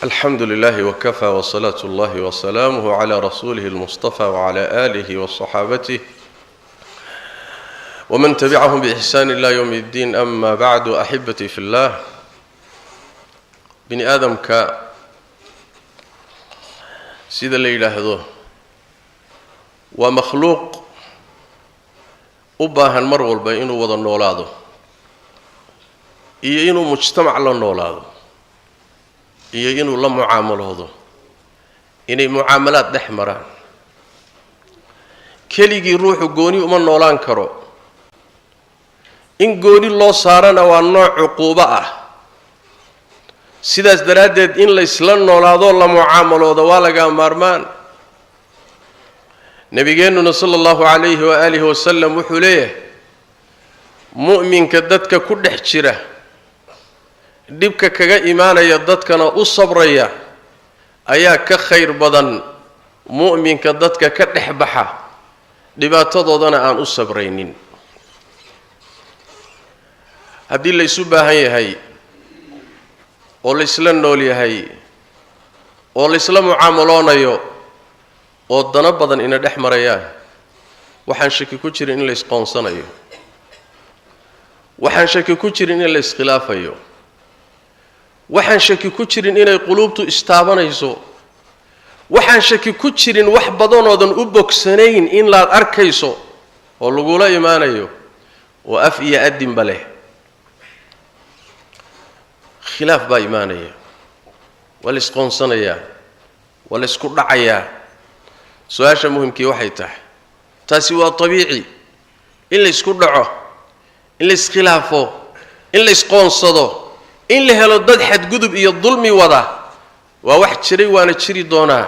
الحمد لله وكفى وصلاة الله وسلامه على رسوله المصطفى وعلى آله وصحابته ومن تبعهم بإحسان إلى يوم الدين. أما بعد أحبتي في الله، بني آدم سيد الليلة هذا ومخلوق أباها المرء والبين وضع النولاده إنه مجتمع للنولاده إنه لا معاملة إنه معاملات دحمرة كلي روح جوني ومن نولان كرو إن جوني الله صارنا والنوع عقوبة سيداس درادد إن الإسلام نولادو لا معاملة ولا جامرمان نبينا صلى الله عليه وآله وسلم وحليه مؤمن كدتك كل حجرة دبك كجا إيمانا يدتكنا الصبرية أيا كخير بدن مؤمن كدتك كدحبحة دبات تضادنا عن الصبرينين هدي اللي سبها هي والإسلام نولي هي والإسلام معاملون يو ودنا بدن إن دحمريا وحن شك كتير إن الإسقانصنا يو وحن شك كتير إن الإسخلاف يو waxaan shaki ku jirin inay quluubtu istaabanayso waxaan shaki ku jirin wax badanoodan u bogsanayn in la arkayso oo lagu la iimaanayo oo af iyo adin bale khilaaf ba iimaanaya wal isqoonsanaya wal isku dhacaya su'aasha muhiimkii waxay tahay taasi waa tabiici in la isku dhaco in la iskhilaafo in la isqoonsado in la helo dad xadgudub iyo dulmi wada waa wax jiray waana jiri doonaa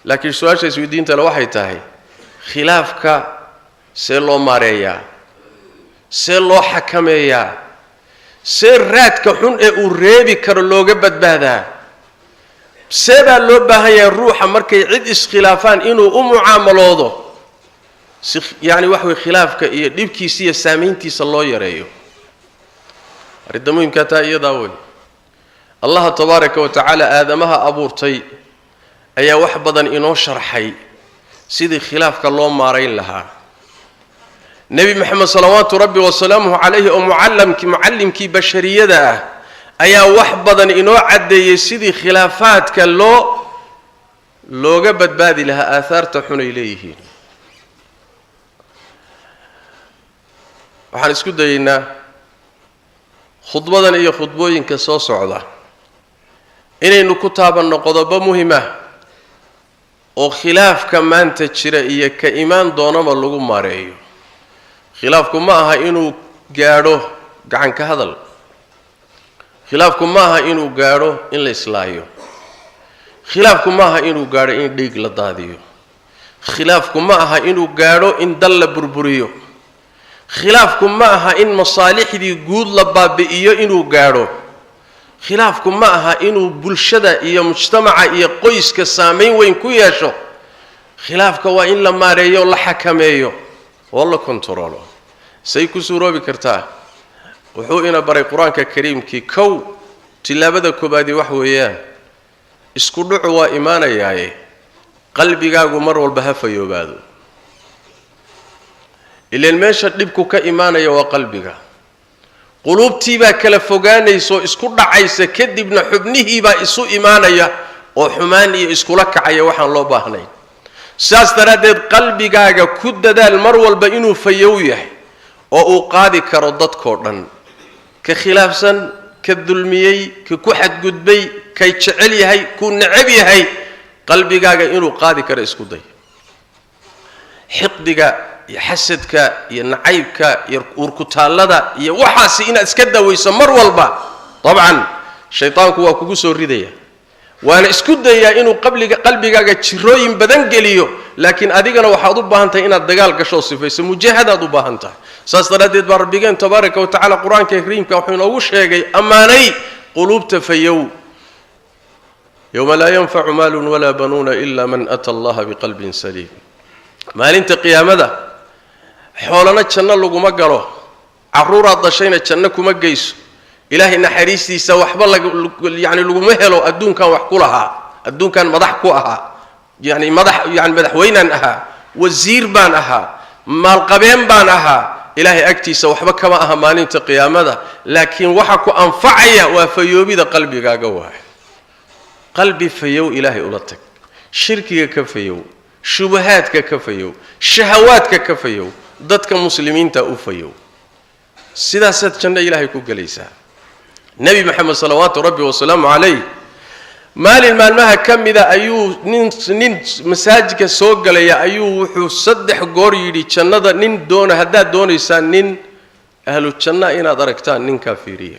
laakiin su'aasha isweydiinta la waxay tahay khilaafka see loo maareeyaa see loo xakameeyaa see raadka xun ee uu reebi karo looga badbaadaa see baa loo baahan yahay ruuxa markay cid iskhilaafaan inuu u mucaamaloodo si yani wax way khilaafka iyo dhibkiisa iyo saameyntiisa loo yareeyo arrinta muhiimka taa iyada way Allah tabaaraka wa ta'ala aadamaha abuurtay ayaa wax badan inoo sharxay sidii khilaafka loo maareyn lahaa nabi maxamed salawaatu rabbi wa salaamuhu alayhi oo muallimki bashariyada ayaa wax badan inoo cadeeyay sidii khilaafaadka looga badbaadi lahaa aatharta xun ay leeyihiin waxaan isku dayaynaa khudbadan iyo khudbooyinka soo socda inaynu ku taabanno qodobo muhiim ah oo khilaafka maanta jira iyo ka iimaan doonaba lagu maareeyo khilaafku ma aha inuu gaadho gacan ka hadal khilaafku ma aha inuu gaadho in la islaayo khilaafku ma aha inuu gaadho in dhiig la daadiyo khilaafku ma aha inuu gaadho in dal la burburiyo khilaafku ma aha in masaalixdii guud la baabi'iyo inuu gaadho khilaafku ma aha inuu bulshada iyo mujtamaca iyo qoyska saameyn weyn ku yeesho khilaafka waa in la maareeyo la xakameeyo oo la kontrolo say ku suuroobi kartaa wuxuu ina baray quraanka kariimkii kow tilaabada koobaad wax weeyaan isku dhucu waa iimaanayaaye qalbigaagu mar walba ha fayoobaado إلى المشهد دبكو كإيمانيا وقلبك قلوبتي با كلا فوغانيسو اسكو دحايسه كدبنا حبنيه با اسو إيمانيا وحماني اسكو لك عيا waxaan loo baahnay saas daradeed qalbigaaga ku dadaal mar walba inuu fayow yahay oo uu qaadi karo dadkoo dhan ka khilaafsan ka dulmiyay ka ku xadgudbay ka jecel yahay ku nacab yahay qalbigaaga inuu qaadi karo isku day xiqdiga يا حسدك يا نعيبك يا وركتالدا يا وحاسي إن أسكت ويسا مر والبا طبعا الشيطان هو كوكسو الردية وأنا اسكت يا إنه قلبي جا تشروين بدن جليو لكن أديكنا وحاضر بهانتا إن الدجال كشوصي فيس مجاهدة ضد بهانتا سأستردد بربيجان تبارك وتعالى قرآن كريم كوحين أوش هيجي أماني قلوب تفيو يوم لا ينفع مال ولا بنون إلا من أتى الله بقلب سليم مال أنت قيامة حولنا جنة لقوم قالوا عرورة ضشينا جنة كم جيس إلهي نحريستي سوحب يعني لغمهلو أدون كان وحكولها أدون كان مدح كوها يعني مدح وينها والزير بانها مال قبين بانها إلهي أكتي سوحب كما أهمانين تقيامة لكن وحكو أنفعيا وفيوبي ذا قلبي قاقوها قلبي فيو إلهي أولتك شركي كفيو شبهات كفيو شهوات كفيو ضدك مسلمين تأوفيو سيداسات جنة إلهي كوكاليسا نبي محمد صلوات ربي وسلامه عليه مال مها كم إذا أيو نين مساجك سوق ليا أيو وحو صدح قوري جنة نين دون هدا دون إنسان نين أهل الجنة إنا دركتان نين كافيرية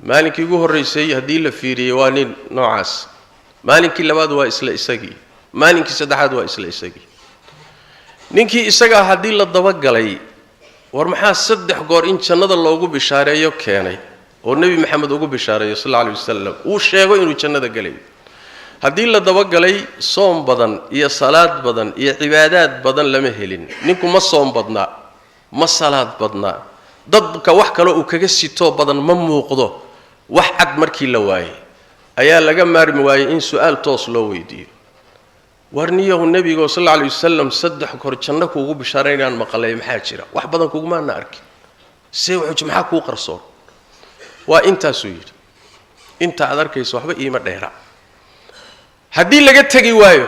مالك يقول الرئيسي هدي لفيري وانين نوعاس مالك لباد وإسلا إساقي مالك سدحاد وإسلا إساقي نينكي إساقا هدي للضبق لي ورمحا صدح قور إن جنة الله وقو بشارة يوكياني والنبي محمد وقو بشارة صلى الله عليه وسلم وشيغو إنو جنة قلي هدي للضبق لي صوم بدن إيا صلاة بدن إيا عبادات بدن لمهلين نينكو ما صوم بدنا ما صلاة بدنا ضدك وحكا لو كجسي تو بدن مموقضو وحد مركي لواي أيا لقى مارم واي إن سؤال توص لو ويدي ورنيه النبي صلى الله عليه وسلم صدح كور جنك وقو بشارين عن مقالي محاجرة واحد بدن كوغ ما نارك سيوحو جمعاك وقرصور وإنت سوير إنت عذرك يسوحبه إيما ديرا هدي لقى تجي وايو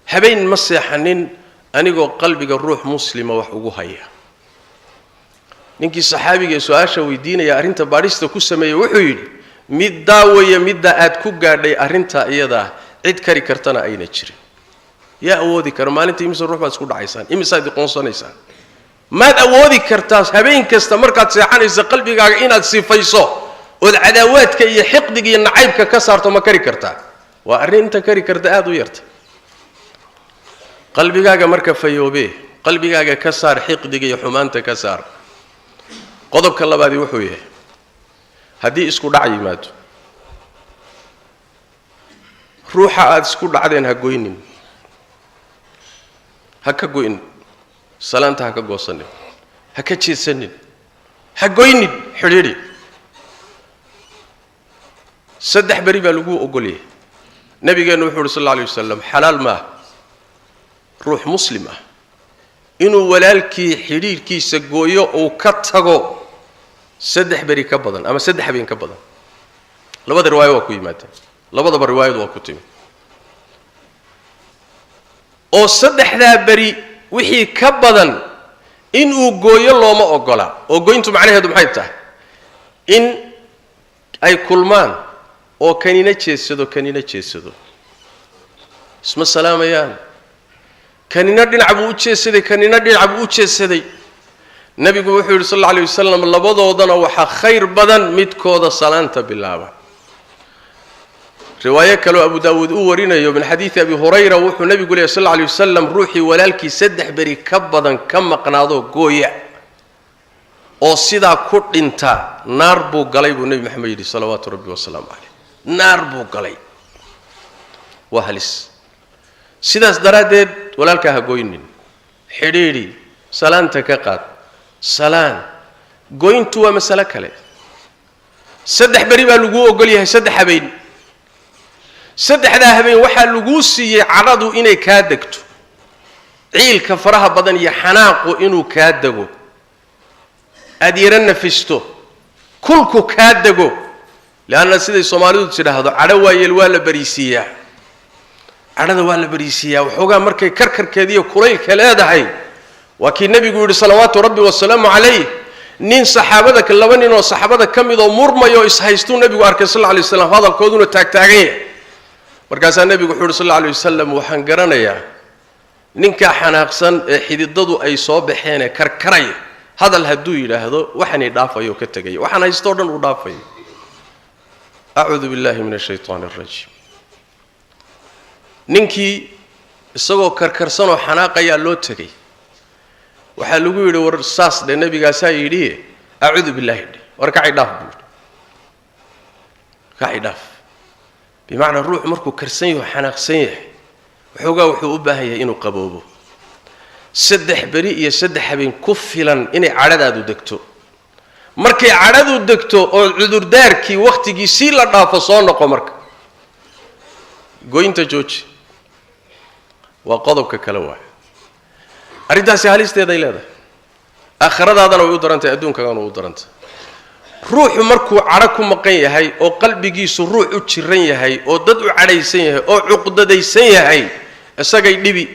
هبين مسيحنين أنيقو قلبك الروح مسلمة وحقو هيا ninkii saxaabiga su'aasha weydiinaya arinta baarista ku sameeyay wuxuu yiri mid daawaya midda aad ku gaadhay arinta iyada cid kari kartana ayna jirin yaa awoodi kar maalinta imisa ruux baad isku dhacaysaan imisa aad qoonsanaysaan maad awoodi kartaa habeen kasta markaad seexanayso qalbigaaga inaad sifayso oo cadaawaadka iyo xiqdiga iyo nacaybka ka saarto ma kari kartaa waa arinta kari karta aad u yarta qalbigaaga marka fayoobe qalbigaaga ka saar xiqdiga iyo xumaanta ka saar qodobka labaadi wuxuu yahay hadii isku dhac yimaado ruuxa aad isku dhacdeen ha gooynin ha ka gooyin salaanta ha ka goosanin ha ka jeesanin ha gooynin xiriiri saddex bari baa lagu ogoliyay nabigeenu wuxuu sallallahu alayhi wasallam xalaal ma ruux muslim ah inuu walaalkii xiriirkiisa gooyo oo ka tago saddex bari ka badan ama saddex habeen ka badan labada riwaayad waa ku yimaadeen labada riwaayad waa ku timi oo saddexda bari wixii ka badan in uu gooyo looma ogola oo gooyntu macnaheedu maxay tahay in ay kulmaan oo kanina jeesado isma salaamayaan kanina dhinac buu u jeesaday kanina dhinac buu u jeesaday nabigu wuxuu yiri sallallahu alayhi wasallam labadoodana waxa khayr badan midkooda salaanta bilaaba riwaayad kale Abu Daawud uu warinayo min xadiis Abi Hurayra wuxuu nabigu leeyahay sallallahu alayhi wasallam ruuxi walaalkii saddex bari ka badan ka maqnaado gooya oo sida ku dhinta naar buu galay buu nabi Maxamed yiri sallallahu rabbi wa sallam alayhi naar buu galay wa halis sidaas daraadeed walaalka ha gooynin xiriiri salaanta ka qaad salaan gooyntu waa mas'ala kale saddex bari baa lagu ogol yahay saddex habeen saddexda habeen waxa lagu siiyay caradu inay ka degto ciilka faraha badan iyo xanaaqo inuu ka dago adiran nafisto kulku ka dago laana siday Soomaalidu tiraahdo cadho waayeel waa la bariisiyaa cadhada waa la bariisiyaa waxoogaa markay karkarkeediyo kulaylka leedahay waa kii nabigu yiri salawaatu rabbi wa salaamu alayhi nin saxaabada ka laba nin oo saxaabada kamid oo murmayo is haysto nabigu arkay sallallahu alayhi wasallam hadalkooduna taagtaagay markaas nabigu wuxuu sallallahu alayhi wasallam waxaan garanayaa ninka xanaaqsan ee xididadu ay soo baxeen karkaray hadal haduu yiraahdo waxani dhaafayo ka tagay waxaan haysto dhan u dhaafay a'uudu billahi minash shaytaanir rajiim ninkii isagoo karkarsan oo xanaaqaya loo tagay waxa lagu yiri war saas de nabigaasa yiri a'uudu billahi warkacay dhaaf kacay dhaaf bimaana ruux markuu karsan yahay xanaaqsan yahay wuxuu u baahan yahay inuu qaboobo saddex bari iyo saddex habeen ku filan inay cadadaadu degto markay cadhadu degto oo cudurdaarkii waqtigiisii la dhaafo soo noqo marka goynta jooji waa qodobka kale waay arrintaasi halisteeday leedahay aakhiradaadana way u darantay adduunkagana way u darantay ruuxu markuu cadho ku maqan yahay oo qalbigiisu ruux u jiran yahay oo dad u cadhaysan yahay oo cuqdadaysan yahay isagay dhibi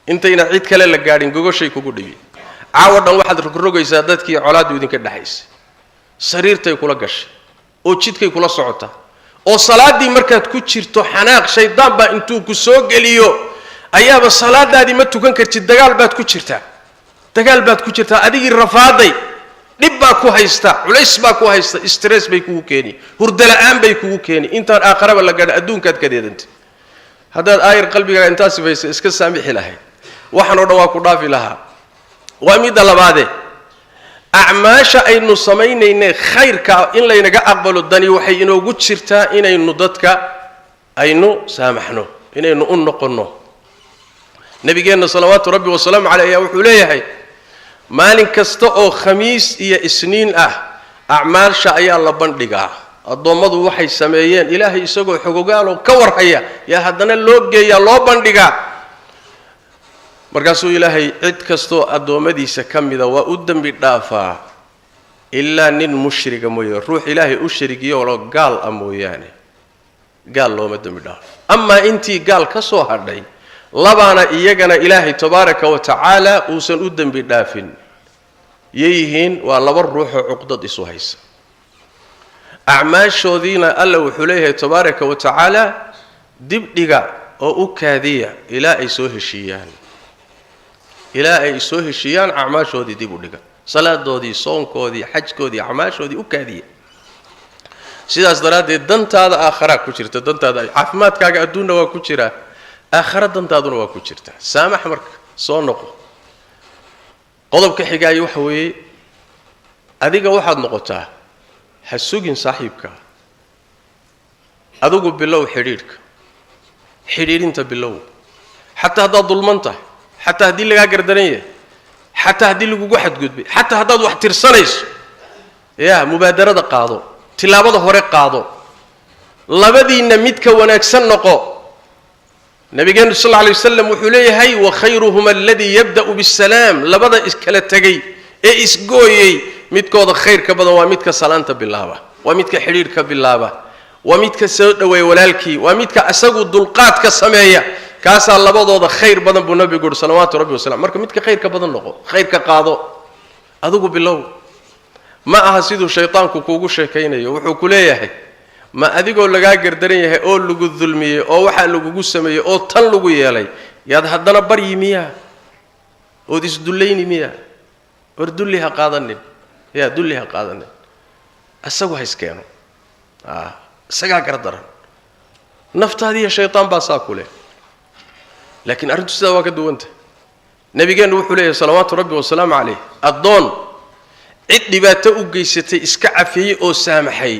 intayna cid kale la gaadhin gogoshay kugu dhibi caawa dhan waxaad rogrogaysaa dadkii colaadu idinka dhaxaysay sariirtay kula gashay oo jidkay kula socotaa oo salaadii markaad ku jirto xanaaq shaydaan baa intuu ku soo geliyo ayaaba salaadaadii ma tukan kartid dagaal baad ku jirtaa adigii rafaaday dhib baa ku haysta culays baa ku haysta stress bay kugu keeni hurdo la'aan bay kugu keeni intaan aakhiraba la gaadho adduunkaad ka deedantay haddaad aayar qalbigaaga intaas sifaysa iska saamixi lahayd waxaan oo dhan waa ku dhaafi lahaa waa midda labaade acmaasha aynu samaynaynay khayrka in laynaga aqbalo dani waxay inoogu jirtaa inaynu dadka aynu saamaxno inaynu u noqonno nabigeenna salawaatu rabbi wasalaamu caleyh ayaa wuxuu leeyahay maalin kasta oo khamiis iyo isniin ah acmaasha ayaa la bandhigaa addoommadu waxay sameeyeen ilaahay isagoo xogogaaloo ka warhaya yaa haddana loo geeyaa loo bandhigaa markaasuu ilaahay cid kastoo addoommadiisa ka mida waa u dembi dhaafaa ilaa nin mushriga mooye ruux ilaahay u sharigiyo gaal ah mooyaane gaal looma dembi dhaafo amaa intii gaal ka soo hadhay labaana iyagana ilaahay tabaaraka wa tacaala uusan u dembi dhaafin yeeyihiin waa laba ruuxoo cuqdad isu haysa acmaashoodiina alla wuxuu leeyahay tabaaraka wa tacaala dibdhiga oo u kaadiya ilaa ay soo heshiiyaan acmaashoodii dib u dhiga salaadoodii soonkoodii xajkoodii acmaashoodii u kaadiya sidaas daraaddeed dantaada aakharaa ku jirta dantaada caafimaadkaaga adduunna waa ku jiraa aakhira dantaaduna waa ku jirtaa saamax marka soo noqo qodobka xigaayo waxa weeye adiga waxaad noqotaa ha sugin saaxiibka adigu bilow xidhiidhinta bilow xataa haddaad dulman tahay xataa haddii lagaa gardaran yahay xataa haddii lagugu xadgudbay xataa haddaad wax tirsanayso mubaadarada qaado tilaabada hore qaado labadiinna midka wanaagsan noqo nabigeenu sal alla alay wasalam wuxuu leeyahay wakhayruhuma aladii yabda'u bisalaam labada iskala tegay ee isgooyey midkooda khayrka badan waa midka salaanta bilaaba waa midka xidhiidhka bilaaba waa midka soo dhaweeya walaalkii waa midka asagu dulqaadka sameeya kaasaa labadooda khayr badan buu nabigu yidhi salawaatu rabbi wasalam marka midka khayrka badan noqo khayrka qaado adigu bilow ma aha siduu shaytaanku kuugu sheekaynayo wuxuu ku leeyahay ma adigoo lagaa gardaran yahay oo lagu dulmiyey oo waxaa lagugu sameeyey oo tan lagu yeelay yaad haddana baryi miyaa ood isdullayni miyaa war dulli ha qaadanin isagu ha iskeeno isagaa gardaran naftaadiiyo shaytaan baa saa ku leh laakiin arrintu sidaa waa ka duwanta nabigeennu wuxuu leeyahay salawaatu rabbi wasalaamu calayh addoon cid dhibaato u geysatay iska cafiyey oo saamaxay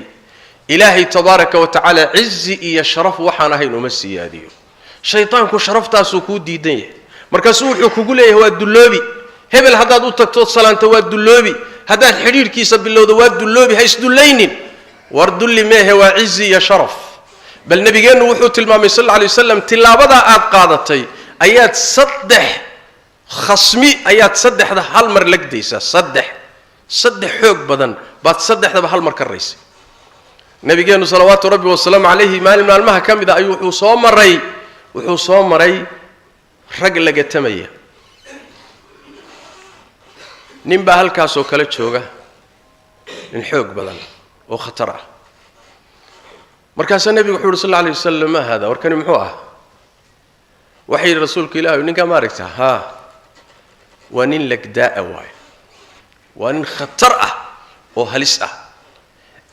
ilaahay tabaaraka wa tacaala cizi iyo sharaf waxaan ahayn uma siyaadiyo shaytaanku sharaftaasuu kuu diidan yahay markaasuu wuxuu kugu leeyahay waa dulloobi hebel haddaad u tagtood salaanta waa dulloobi haddaad xidhiidhkiisa bilowdo waa dulloobi ha isdullaynin war dulli meehe waa cizi iyo sharaf bal nabigeennu wuxuu tilmaamay sal alla alay wasalam tilaabadaa aad qaadatay ayaad saddexda hal mar lagdaysaa saddex xoog badan baad saddexdaba hal mar ka raysay nabigeennu salawaatu rabbi wasalaamu calayhi maalin maalmaha ka mid a ayuu wuxuu soo maray rag lagatamaya nin baa halkaasoo kale jooga nin xoog badan oo khatar ah markaasaa nebigu wuxuu yidhi sal alla alay wasalam ma haada warkani muxuu ah waxay yidhi rasuulka ilaahi ninkaa ma aragta haa waa nin lagdaa'a waayo waa nin khatar ah oo halis ah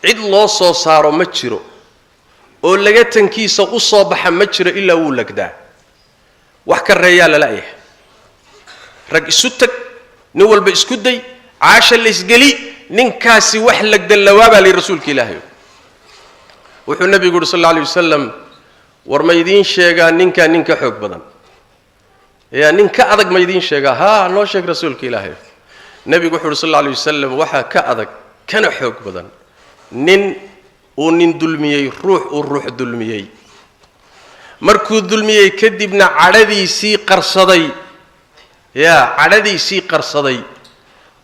cid loo soo saaro ma jiro oo laga tankiisa u soo baxa ma jiro ilaa wuu lagdaa wax ka reeyaa lala'yahay rag isu tag nin walba isku day caasha laysgeli ninkaasi wax lagdallawaa baa layidhi rasuulka ilaahay wuxuu nabigu yidhi sal alla alay wasalam war ma idiin sheegaa ninkaa nin ka xoog badan nin ka adag ma idiin sheegaa haa noo sheeg rasuulka ilaahay nebigu wuxuu yidhi sal alla alay wasalam waxaa ka adag kana xoog badan nin uu nin dulmiyey ruux uu ruux dulmiyey markuu dulmiyey kadibna cadhadiisii qarsaday cadhadiisii qarsaday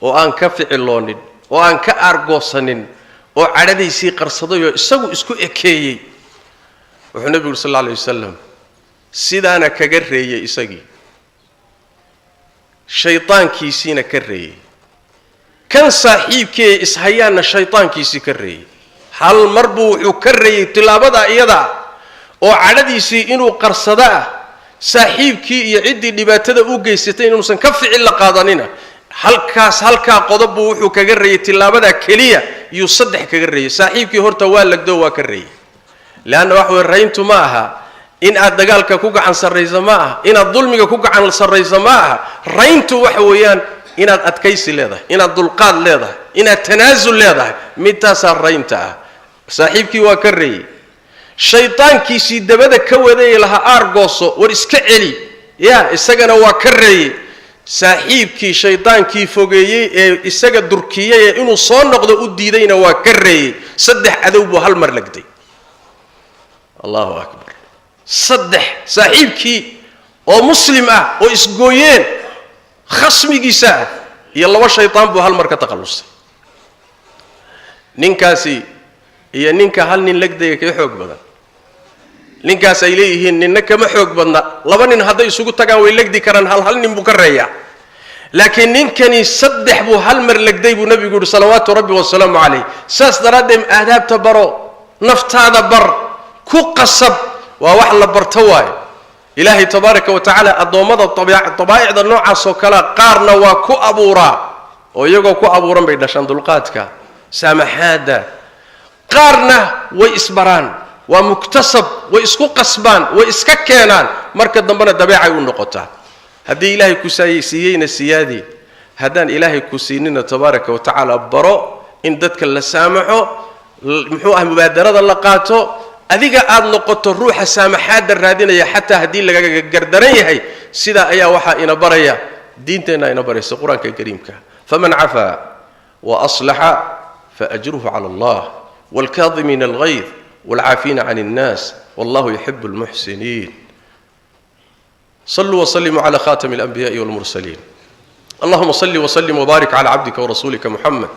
oo aan ka ficiloonin oo aan ka aargoosanin oo cadhadiisii qarsaday oo isagu isku ekeeyey wuxuu nebigu yidhi sal alla alay wasalam sidaana kaga reeyey isagii shaydaankiisiina ka reeyey kan saaxiibkee ishayaanna shaydaankiisii ka reeyey hal mar buu wuxuu ka reeyey tilaabadaa iyada oo cadhadiisii inuu qarsado ah saaxiibkii iyo ciddii dhibaatada u geysatay inuusan ka ficil la qaadanina halkaa qodob buu wuxuu kaga reeyey tilaabadaa keliya iyuu saddex kaga reeyey saaxiibkii horta waa lagdo waa ka reeyey leanna wax weeye rayntu ma aha in aad dagaalka ku gacan sarrayso ma aha inaad dulmiga ku gacan sarrayso ma aha rayntu waxa weeyaan inaad adkaysi leedahay inaad dulqaad leedahay inaad tanaasul leedahay midtaasaa raynta ah saaxiibkii waa ka reeyey shaydaankiisii dabada ka wadayay lahaa aargooso war iska celi isagana waa ka reeyey saaxiibkii shaydaankii fogeeyey ee isaga durkiyey ee inuu soo noqdo u diidayna waa ka reeyey saddex cadow buu hal mar lagday allahu akbar saddex saaxiibkii oo muslim ah oo isgooyeen khasmigiisa ah iyo laba shaydaan buu hal mar ka takhallusay ninkaasi iyo ninka hal nin lagdaya ka xoog badan ninkaas ay leeyihiin ninna kama xoog badna laba nin hadday isugu tagaan way lagdi karaan hal nin buu ka reeyaa laakiin ninkani saddex buu hal mar lagday buu nabigu yidhi salawaatu rabbi wasalaamu calayh saas daraaddeed aadaabta baro naftaada bar ku qasab waa wax la barto waayo ilaahay tabaaraka wa tacaala addoommada dabaa'icda noocaasoo kale qaarna waa ku abuuraa oo iyagoo ku abuuran bay dhashaan dulqaadka saamaxaadda qaarna way isbaraan waa muktasab way isku qasbaan way iska keenaan marka dambena dabeecay u noqotaa haddii ilaahay ku siiyeyna siyaadii haddaan ilaahay ku siinina tabaaraka wa tacaala baro in dadka la saamaxo muxuu ah mubaadarada la qaato adiga aad noqoto ruuxa saamaxaadda raadinaya xataa haddii lagaga gardaran yahay sidaa ayaa waxaa ina baraya diinteenna ina baraysa qur-aanka kariimka faman cafaa wa aslaxa faajruhu cala allah waalkaadimiina alghayr waalcaafiina can الnaas wallahu yuxibu اlmuxsiniin صلوا وسلموا على خاتم الأنبياء والمرسلين اللهم صل وسلم وبارك على عبدك ورسولك محمد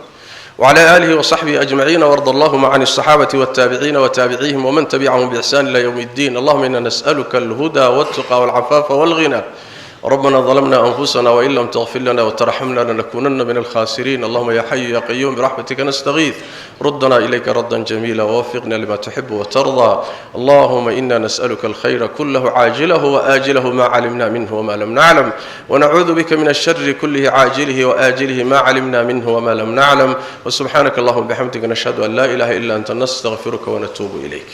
وعلى آله وصحبه أجمعين وارض اللهم عن الصحابة والتابعين وتابعيهم ومن تبعهم بإحسان إلى يوم الدين اللهم إنا نسألك الهدى والتقى والعفاف والغنى ربنا ظلمنا أنفسنا وإن لم تغفر لنا وترحمنا لنكونن من الخاسرين اللهم يا حي يا قيوم برحمتك نستغيث ردنا إليك ردا جميلا ووفقنا لما تحب وترضى اللهم إنا نسألك الخير كله عاجله وآجله ما علمنا منه وما لم نعلم ونعوذ بك من الشر كله عاجله وآجله ما علمنا منه وما لم نعلم وسبحانك اللهم بحمدك نشهد أن لا إله إلا أنت نستغفرك ونتوب إليك